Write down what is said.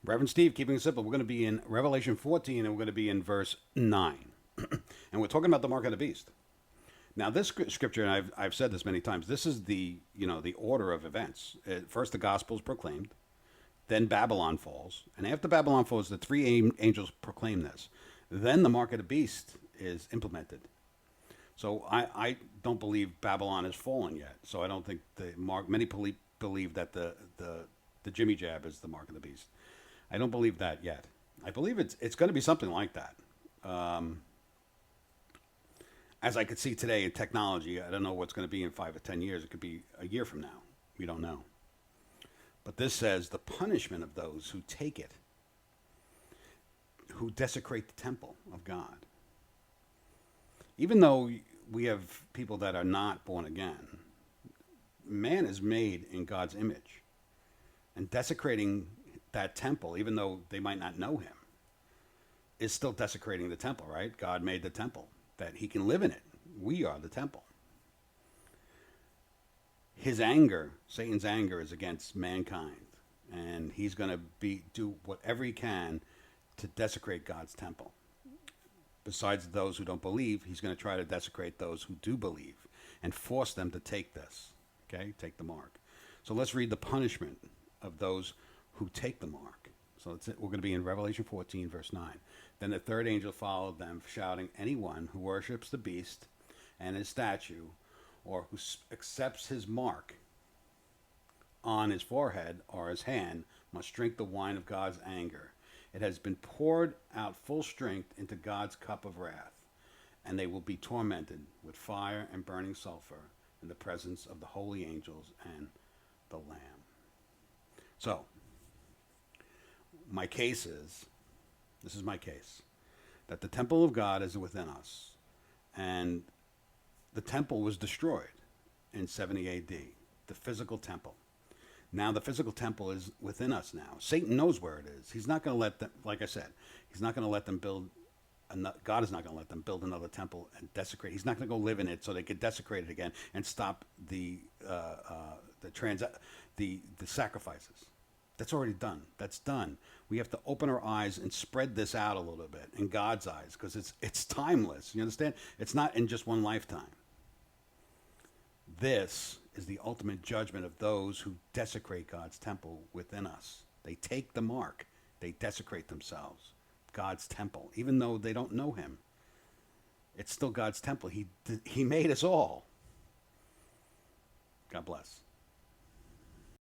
Reverend Steve, keeping it simple. We're going to be in Revelation 14 and we're going to be in verse 9. And we're talking about the mark of the beast. Now, this scripture, and I've said this many times, this is the order of events. First, the gospel is proclaimed. Then Babylon falls. And after Babylon falls, the three angels proclaim this. Then the mark of the beast is implemented. So I don't believe Babylon has fallen yet. So I don't think the mark, many believe that the Jimmy Jab is the mark of the beast. I don't believe that yet. I believe it's going to be something like that. As I could see today in technology, I don't know what's going to be in 5 or 10 years. It could be a year from now. We don't know. But this says the punishment of those who take it, who desecrate the temple of God. Even though we have people that are not born again, man is made in God's image. And desecrating that temple, even though they might not know him, is still desecrating the temple, right? God made the temple, that he can live in it. We are the temple. His anger, Satan's anger, is against mankind. And he's going to do whatever he can to desecrate God's temple. Besides those who don't believe, he's going to try to desecrate those who do believe and force them to take this, okay? Take the mark. So let's read the punishment of those who take the mark. So we're going to be in Revelation 14, verse 9. Then the third angel followed them, shouting, anyone who worships the beast and his statue, or who accepts his mark on his forehead or his hand, must drink the wine of God's anger. It has been poured out full strength into God's cup of wrath, and they will be tormented with fire and burning sulfur in the presence of the holy angels and the Lamb. So, this is my case, that the temple of God is within us, and the temple was destroyed in 70 AD, the physical temple. Now the physical temple is within us now. Satan knows where it is. He's not going to let them, like I said, he's not going to let them build, God is not going to let them build another temple and desecrate. He's not going to go live in it so they could desecrate it again and stop the sacrifices. That's already done. That's done. We have to open our eyes and spread this out a little bit in God's eyes, because it's timeless. You understand? It's not in just one lifetime. This is the ultimate judgment of those who desecrate God's temple within us. They take the mark. They desecrate themselves. God's temple, even though they don't know him. It's still God's temple. He made us all. God bless.